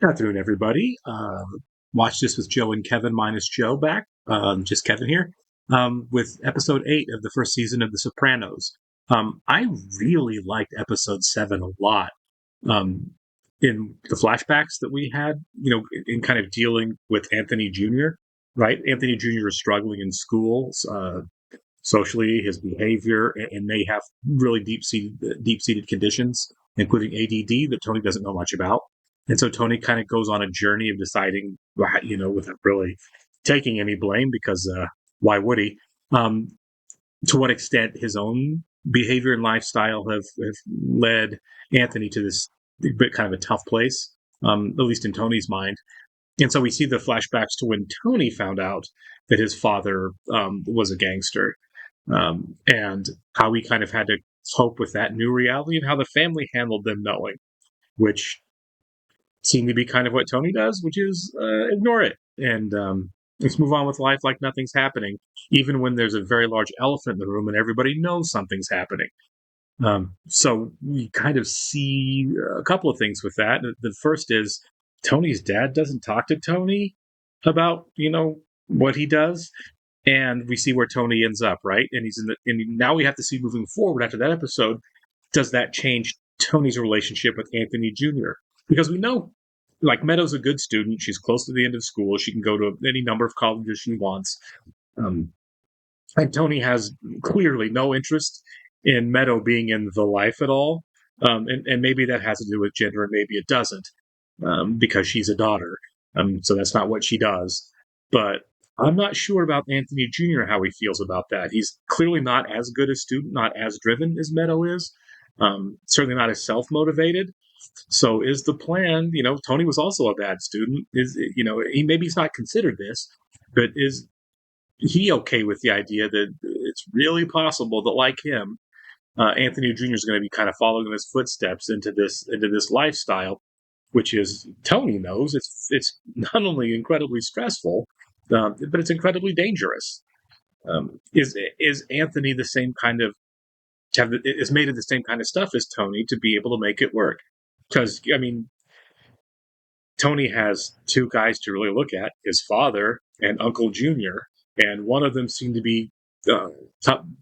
Good afternoon, everybody. Watch this with Joe and Kevin minus Joe back. Just Kevin here with episode 8 of the first season of The Sopranos. I really liked episode 7 a lot. Um, in the flashbacks that we had, in kind of dealing with Anthony Jr., right? Anthony Jr. is struggling in school, socially, his behavior, and may have really deep-seated conditions, including ADD that Tony doesn't know much about. And so Tony kind of goes on a journey of deciding, without really taking any blame, because why would he? Um, to what extent his own behavior and lifestyle have led Anthony to this bit kind of a tough place, at least in Tony's mind. And so we see the flashbacks to when Tony found out that his father was a gangster, and how he kind of had to cope with that new reality and how the family handled them knowing, which seemed to be kind of what Tony does, which is ignore it and let's move on with life like nothing's happening, even when there's a very large elephant in the room and everybody knows something's happening. So we kind of see a couple of things with that. The first is Tony's dad doesn't talk to Tony about, what he does. And we see where Tony ends up, right? And and now we have to see moving forward after that episode, does that change Tony's relationship with Anthony Jr.? Because we know, like, Meadow's a good student. She's close to the end of school. She can go to any number of colleges she wants. Um, and Tony has clearly no interest in Meadow being in the life at all. And maybe that has to do with gender, and maybe it doesn't, because she's a daughter. So that's not what she does. But I'm not sure about Anthony Jr., how he feels about that. He's clearly not as good a student, not as driven as Meadow is, certainly not as self motivated. So is the plan, Tony was also a bad student. He's not considered this, but is he okay with the idea that it's really possible that, like him, Anthony Jr. is going to be kind of following in his footsteps into this lifestyle, which is Tony knows it's not only incredibly stressful, but it's incredibly dangerous. Is Anthony the same kind of is made of the same kind of stuff as Tony to be able to make it work? Because Tony has two guys to really look at: his father and Uncle Junior, and one of them seemed to be uh,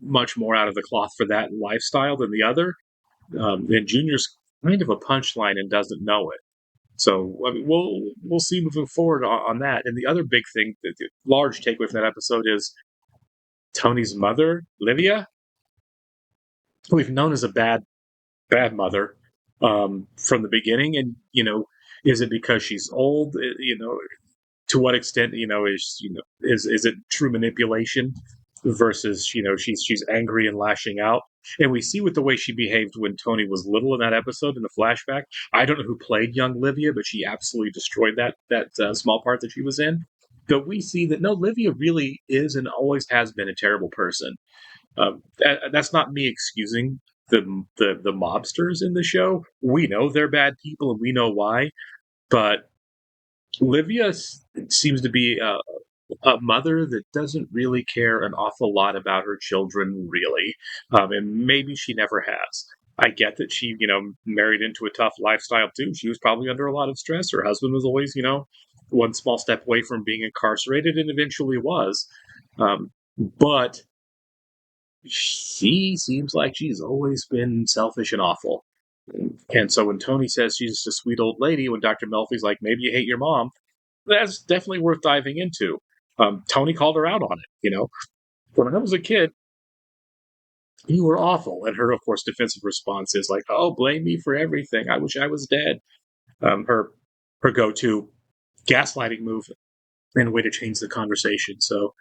much more out of the cloth for that lifestyle than the other. And Junior's kind of a punchline and doesn't know it. So we'll see moving forward on that. And the other big thing, the large takeaway from that episode is Tony's mother, Livia, who we've known as a bad mother from the beginning. And is it because she's old? To what extent is it true manipulation versus she's angry and lashing out? And we see with the way she behaved when Tony was little in that episode in the flashback. I don't know who played young Livia, but she absolutely destroyed that small part that she was in. But we see that no, Livia really is and always has been a terrible person. That's not me excusing the mobsters in the show. We know they're bad people and we know why, but Livia seems to be a mother that doesn't really care an awful lot about her children, really, and maybe she never has. I get that she, married into a tough lifestyle too. She was probably under a lot of stress. Her husband was always, one small step away from being incarcerated, and eventually was. But she seems like she's always been selfish and awful. And so when Tony says she's just a sweet old lady, when Dr. Melfi's like, maybe you hate your mom, that's definitely worth diving into. Tony called her out on it. When I was a kid, you were awful. And her, of course, defensive response is like, oh, blame me for everything. I wish I was dead. Her go-to gaslighting move and a way to change the conversation. So,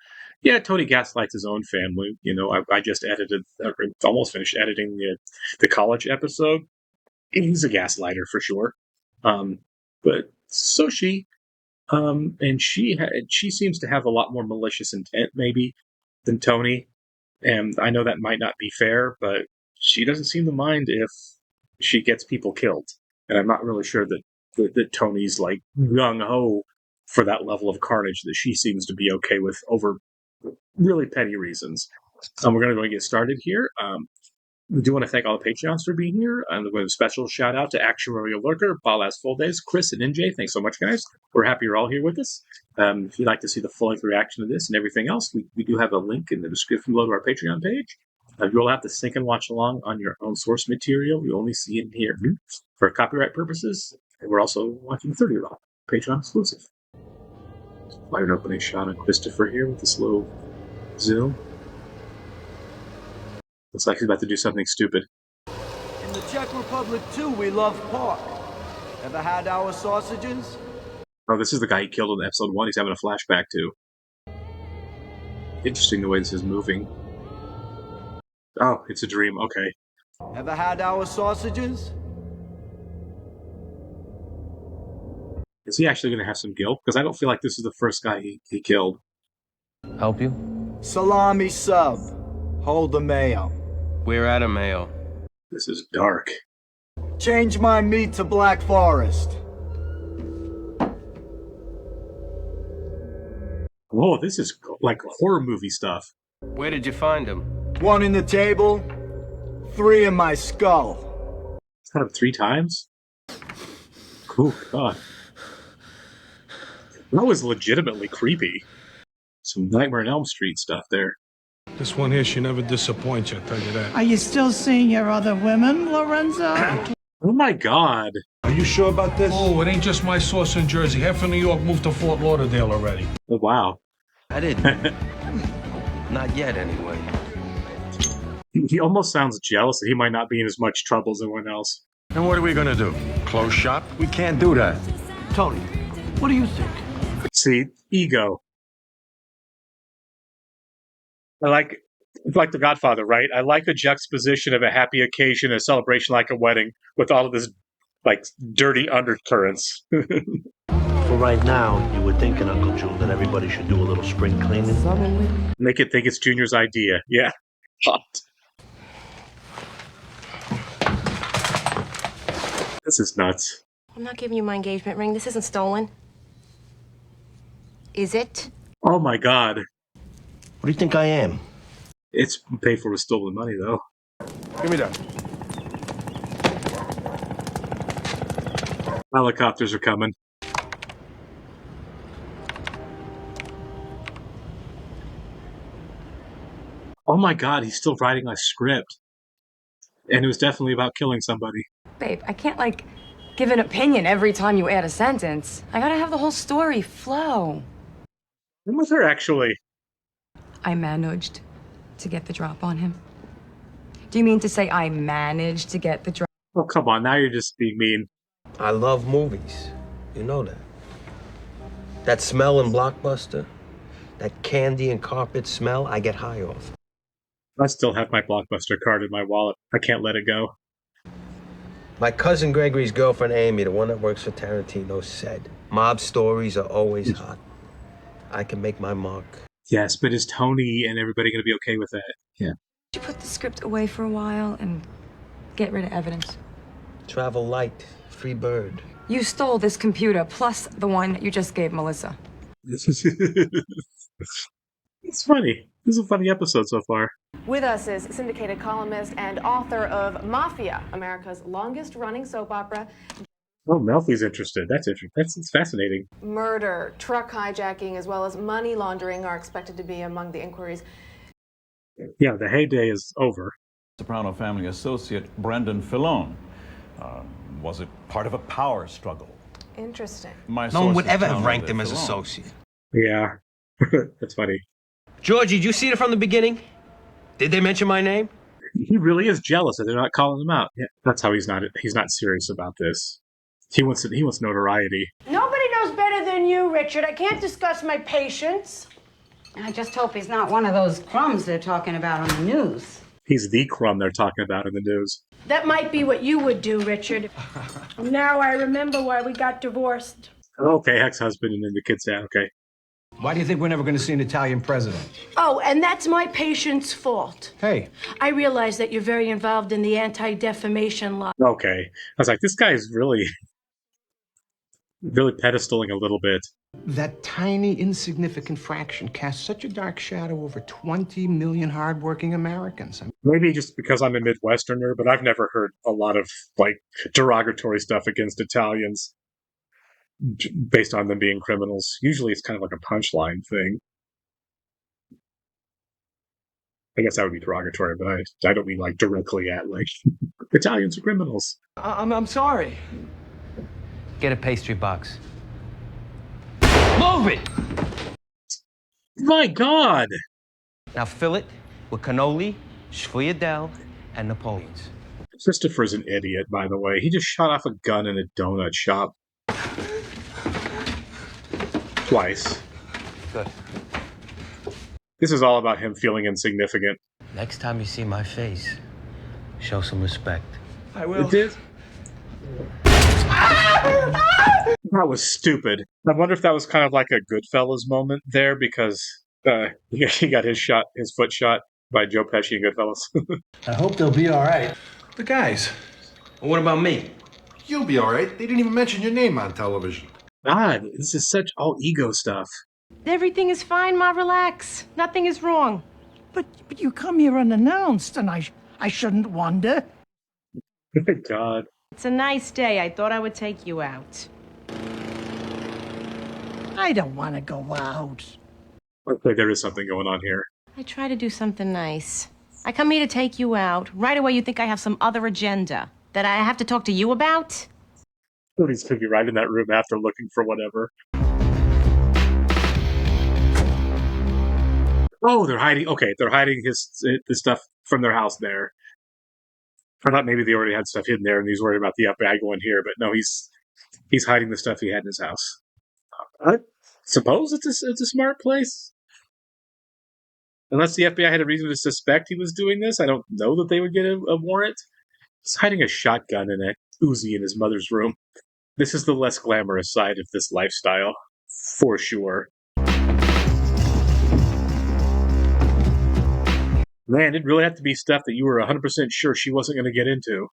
yeah, Tony gaslights his own family. I just edited, or almost finished editing the college episode. He's a gaslighter for sure. But so and she seems to have a lot more malicious intent, maybe, than Tony. And I know that might not be fair, but she doesn't seem to mind if she gets people killed. And I'm not really sure that Tony's like gung ho for that level of carnage that she seems to be okay with over really petty reasons. We're going to go and get started here. We do want to thank all the Patreons for being here. And with a special shout out to Actuarial Lurker, Paul S. Full Days, Chris, and NJ. Thanks so much, guys. We're happy you're all here with us. If you'd like to see the full-length reaction to this and everything else, we do have a link in the description below to our Patreon page. You'll have to sync and watch along on your own source material. You only see it here for copyright purposes. And we're also watching 30 Raw, Patreon exclusive. Quite an opening shot of Christopher here with this little zoom. Looks like he's about to do something stupid. In the Czech Republic, too, we love pork. Ever had our sausages? Oh, this is the guy he killed in episode 1. He's having a flashback to. Interesting the way this is moving. Oh, it's a dream. Okay. Ever had our sausages? Is he actually going to have some guilt? Because I don't feel like this is the first guy he killed. Help you? Salami sub. Hold the mayo. We're out of mayo. This is dark. Change my meat to Black Forest. Whoa, this is like horror movie stuff. Where did you find him? 1 in the table, 3 in my skull. It's kind of 3 times? Oh, God. That was legitimately creepy. Some Nightmare on Elm Street stuff there. This one here, she never disappoints you, I'll tell you that. Are you still seeing your other women, Lorenzo? Oh my God. Are you sure about this? Oh, it ain't just my source in Jersey. Half of New York moved to Fort Lauderdale already. Oh, wow. I didn't. Not yet, anyway. He almost sounds jealous that he might not be in as much trouble as everyone else. And what are we gonna do? Close shop? We can't do that. Tony, what do you think? See, ego. I like The Godfather, right? I like the juxtaposition of a happy occasion, a celebration like a wedding, with all of this, like, dirty undercurrents. For right now, you were thinking, Uncle June, that everybody should do a little spring cleaning. Make it think it's Junior's idea. Yeah. Hot. This is nuts. I'm not giving you my engagement ring. This isn't stolen. Is it? Oh my God. What do you think I am? It's paid for with stolen money, though. Give me that. Helicopters are coming. Oh my God, he's still writing a script. And it was definitely about killing somebody. Babe, I can't, like, give an opinion every time you add a sentence. I gotta have the whole story flow. I'm with her, actually. I managed to get the drop on him. Do you mean to say I managed to get the drop? Oh, come on. Now you're just being mean. I love movies. You know that. That smell in Blockbuster, that candy and carpet smell, I get high off. I still have my Blockbuster card in my wallet. I can't let it go. My cousin Gregory's girlfriend Amy, the one that works for Tarantino, said, mob stories are always hot. I can make my mark. Yes, but is Tony and everybody going to be okay with that? Yeah. Did you put the script away for a while and get rid of evidence? Travel light, free bird. You stole this computer plus the one you just gave Melissa. It's funny. This is a funny episode so far. With us is syndicated columnist and author of Mafia, America's longest-running soap opera. Oh, Melfi's interested. That's interesting. That's fascinating. Murder, truck hijacking, as well as money laundering are expected to be among the inquiries. Yeah, the heyday is over. Soprano family associate Brendan Filone. Was it part of a power struggle? Interesting. No one would ever have ranked him as associate. Yeah. That's funny. Georgie, did you see it from the beginning? Did they mention my name? He really is jealous that they're not calling him out. Yeah, that's how he's not serious about this. He wants notoriety. Nobody knows better than you, Richard. I can't discuss my patients. I just hope he's not one of those crumbs they're talking about on the news. He's the crumb they're talking about in the news. That might be what you would do, Richard. Now I remember why we got divorced. Okay, ex-husband and then the kid's dad. Okay. Why do you think we're never going to see an Italian president? Oh, and that's my patient's fault. Hey. I realize that you're very involved in the anti-defamation law. Okay. I was like, this guy is really... Really pedestaling a little bit. That tiny, insignificant fraction casts such a dark shadow over 20 million hardworking Americans. Maybe just because I'm a Midwesterner, but I've never heard a lot of like derogatory stuff against Italians based on them being criminals. Usually it's kind of like a punchline thing. I guess that would be derogatory, but I don't mean like directly at like Italians are criminals. I'm sorry. Get a pastry box. Move it! My God! Now fill it with cannoli, sfogliatelle, and Napoleons. Christopher's an idiot, by the way. He just shot off a gun in a donut shop. Twice. Good. This is all about him feeling insignificant. Next time you see my face, show some respect. I will. It is. That was stupid. I wonder if that was kind of like a Goodfellas moment there, because he got his foot shot by Joe Pesci in Goodfellas. I hope they'll be all right. The guys. Well, what about me? You'll be all right. They didn't even mention your name on television. God, this is such all ego stuff. Everything is fine, Ma. Relax. Nothing is wrong. But you come here unannounced, and I shouldn't wonder. Good God. It's a nice day. I thought I would take you out. I don't want to go out. Okay, there is something going on here. I try to do something nice. I come here to take you out. Right away, you think I have some other agenda that I have to talk to you about? Somebody's gonna be right in that room after looking for whatever. Oh, they're hiding. Okay, they're hiding the stuff from their house there. I thought maybe they already had stuff hidden there, and he's worried about the FBI going here. But no, he's hiding the stuff he had in his house. I suppose it's a smart place, unless the FBI had a reason to suspect he was doing this. I don't know that they would get a warrant. He's hiding a shotgun and a Uzi in his mother's room. This is the less glamorous side of this lifestyle, for sure. Man, it really had to be stuff that you were 100% sure she wasn't going to get into.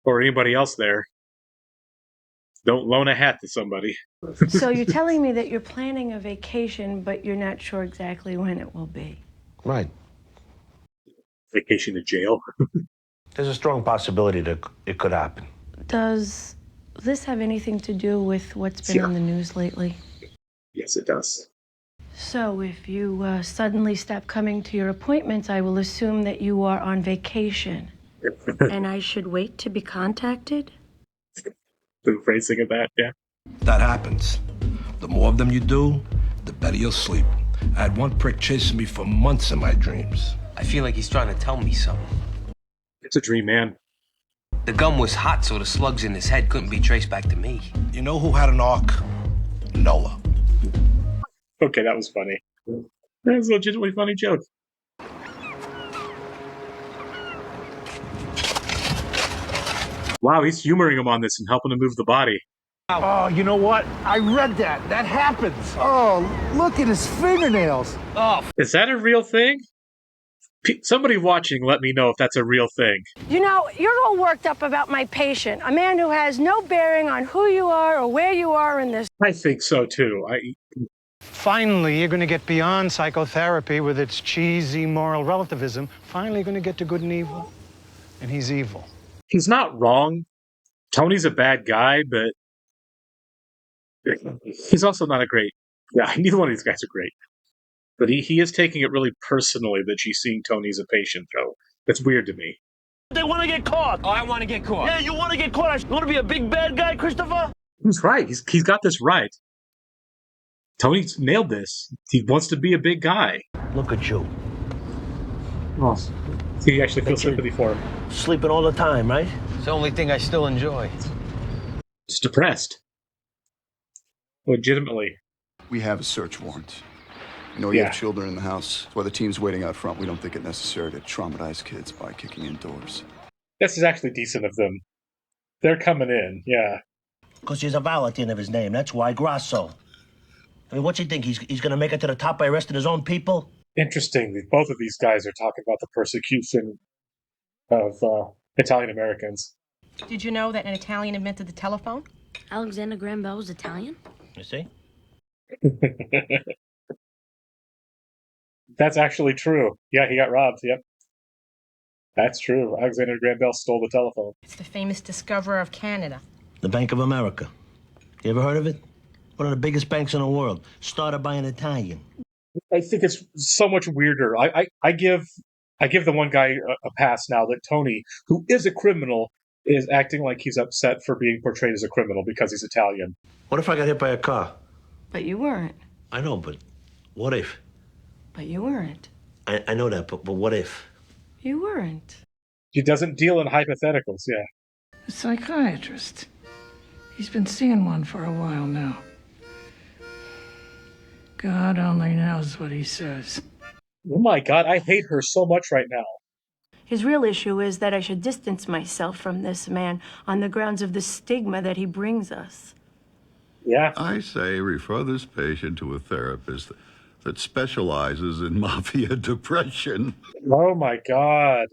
Or anybody else there. Don't loan a hat to somebody. So you're telling me that you're planning a vacation, but you're not sure exactly when it will be. Right. Vacation to jail. There's a strong possibility that it could happen. Does this have anything to do with what's been on the news lately? Yes, it does. So if you suddenly stop coming to your appointments, I will assume that you are on vacation. And I should wait to be contacted? The phrasing of that, yeah. That happens. The more of them you do, the better you'll sleep. I had one prick chasing me for months in my dreams. I feel like he's trying to tell me something. It's a dream, man. The gun was hot, so the slugs in his head couldn't be traced back to me. You know who had an arc? Noah. Okay, that was funny. That was a legitimately funny joke. Wow, he's humoring him on this and helping him move the body. Oh, you know what? I read that. That happens. Oh, look at his fingernails. Oh, Is that a real thing? Somebody watching, let me know if that's a real thing. You know, you're all worked up about my patient, a man who has no bearing on who you are or where you are in this. I think so, too. Finally, you're going to get beyond psychotherapy with its cheesy moral relativism. Finally, you're going to get to good and evil. And he's evil. He's not wrong. Tony's a bad guy, but he's also not a great... Yeah, neither one of these guys are great. But he is taking it really personally that she's seeing Tony as a patient, though. That's weird to me. They want to get caught. I want to get caught. Yeah, you want to get caught. You want to be a big bad guy, Christopher? He's right. He's got this right. Tony's nailed this. He wants to be a big guy. Look at you. Oh, he actually feels sympathy for him. Sleeping all the time, right? It's the only thing I still enjoy. Just depressed. Legitimately. We have a search warrant. You know, you have children in the house. That's why the team's waiting out front. We don't think it necessary to traumatize kids by kicking in doors. This is actually decent of them. They're coming in, yeah. Because there's a vowel at the end of his name. That's why, Grasso. I mean, what's he think? He's going to make it to the top by arresting his own people? Interesting. Both of these guys are talking about the persecution of Italian Americans. Did you know that an Italian invented the telephone? Alexander Graham Bell was Italian? You see? That's actually true. Yeah, he got robbed. Yep. That's true. Alexander Graham Bell stole the telephone. It's the famous discoverer of Canada. The Bank of America. You ever heard of it? One of the biggest banks in the world, started by an Italian. I think it's so much weirder. I give the one guy a pass now that Tony, who is a criminal, is acting like he's upset for being portrayed as a criminal because he's Italian. What if I got hit by a car? But you weren't. I know, but what if? But you weren't. I know that, but what if? You weren't. He doesn't deal in hypotheticals, yeah. A psychiatrist. He's been seeing one for a while now. God only knows what he says. Oh my God, I hate her so much right now. His real issue is that I should distance myself from this man on the grounds of the stigma that he brings us. Yeah. I say refer this patient to a therapist that specializes in mafia depression. Oh my God.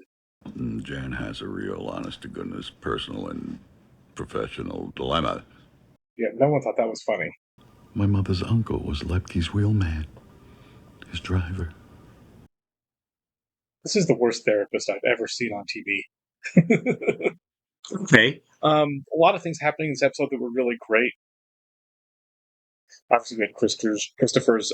Jan has a real, honest-to-goodness, personal and professional dilemma. Yeah, no one thought that was funny. My mother's uncle was Lepke's wheelman, his driver. This is the worst therapist I've ever seen on TV. Okay. A lot of things happening in this episode that were really great. Obviously, we had Christopher's.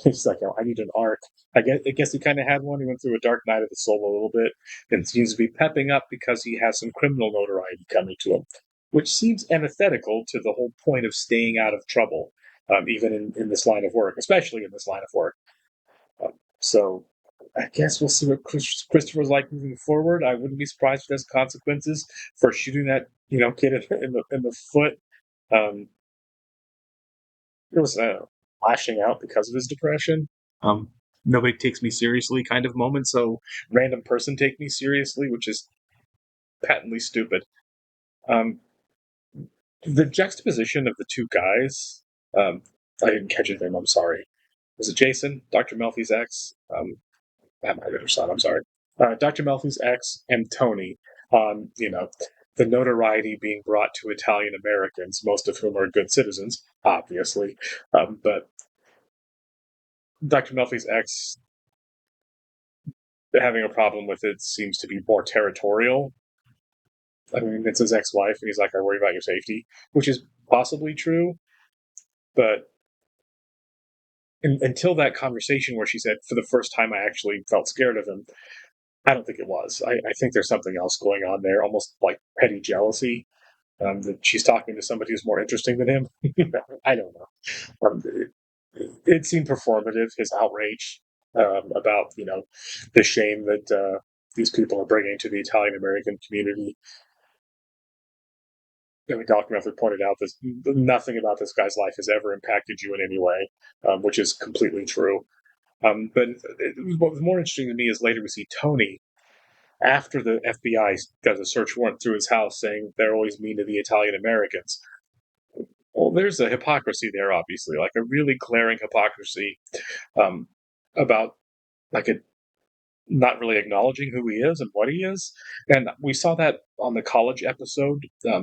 He's like, oh, I need an arc. I guess he kind of had one. He went through a dark night of the soul a little bit, and seems to be pepping up because he has some criminal notoriety coming to him, which seems antithetical to the whole point of staying out of trouble, even in this line of work, especially in this line of work. So I guess we'll see what Christopher's like moving forward. I wouldn't be surprised if there's consequences for shooting that kid in the foot. It was lashing out because of his depression. Nobody takes me seriously kind of moment. So random person take me seriously, which is patently stupid. The juxtaposition of the two guys. I didn't catch his name. I'm sorry. Was it Jason, Dr. Melfi's ex? That might have been son. I'm sorry. Dr. Melfi's ex and Tony. The notoriety being brought to Italian Americans, most of whom are good citizens, obviously. But Dr. Melfi's ex having a problem with it seems to be more territorial. I mean, it's his ex-wife, and he's like, I worry about your safety, which is possibly true. But until that conversation where she said, for the first time, I actually felt scared of him, I don't think it was. I think there's something else going on there, almost like petty jealousy. That she's talking to somebody who's more interesting than him. I don't know. It seemed performative, his outrage about the shame that these people are bringing to the Italian American community. And the documentary pointed out that nothing about this guy's life has ever impacted you in any way, which is completely true. But what was more interesting to me is later we see Tony, after the FBI does a search warrant through his house saying they're always mean to the Italian Americans. Well, there's a hypocrisy there, obviously, like a really glaring hypocrisy about not really acknowledging who he is and what he is. And we saw that on the college episode a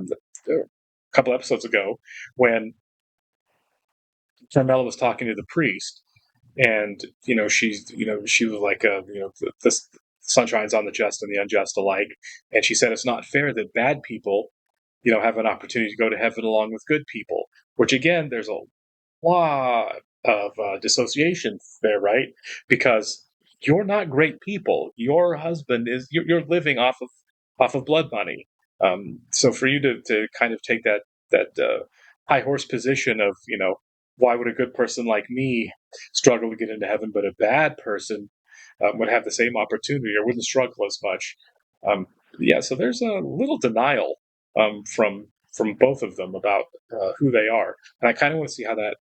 couple episodes ago when Carmela was talking to the priest, and she was like, the sun shines on the just and the unjust alike, and she said it's not fair that bad people have an opportunity to go to heaven along with good people, which again, there's a lot of dissociation there, right? Because you're not great people. Your husband is, you're living off of blood money. So for you to kind of take that high horse position of, why would a good person like me struggle to get into heaven, but a bad person would have the same opportunity or wouldn't struggle as much? So there's a little denial from both of them about who they are, and I kind of want to see how that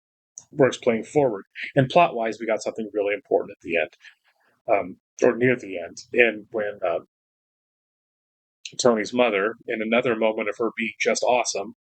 works playing forward. And plot-wise, we got something really important at the end, or near the end, and when Tony's mother, in another moment of her being just awesome,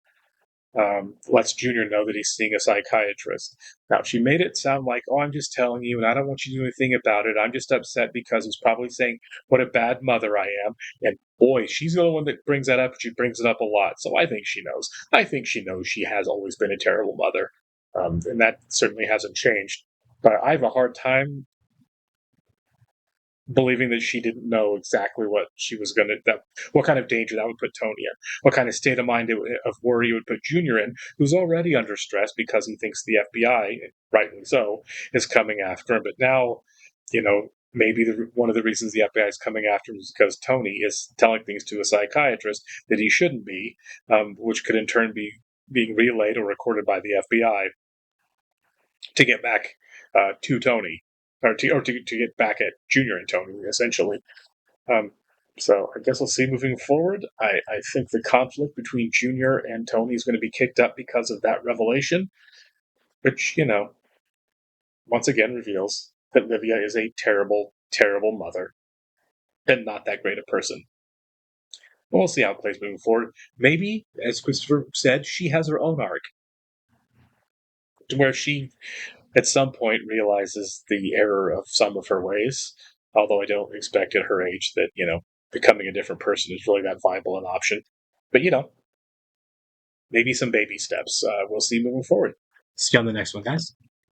lets Junior know that he's seeing a psychiatrist. Now, she made it sound like, oh, I'm just telling you, and I don't want you to do anything about it. I'm just upset because it's probably saying what a bad mother I am. And boy, she's the only one that brings that up. She brings it up a lot. So I think she knows. I think she knows she has always been a terrible mother. And that certainly hasn't changed. But I have a hard time believing that she didn't know exactly what she was going to, what kind of danger that would put Tony in, what kind of state of mind of worry it would put Junior in, who's already under stress because he thinks the FBI, rightly so, is coming after him. But now, maybe one of the reasons the FBI is coming after him is because Tony is telling things to a psychiatrist that he shouldn't be, which could in turn be being relayed or recorded by the FBI to get back to Tony, or to get back at Junior and Tony, essentially. So I guess we'll see moving forward. I think the conflict between Junior and Tony is going to be kicked up because of that revelation, which, once again reveals that Livia is a terrible, terrible mother and not that great a person. We'll see how it plays moving forward. Maybe, as Christopher said, she has her own arc where she at some point realizes the error of some of her ways. Although I don't expect at her age that, becoming a different person is really that viable an option. But, maybe some baby steps. We'll see moving forward. See you on the next one, guys.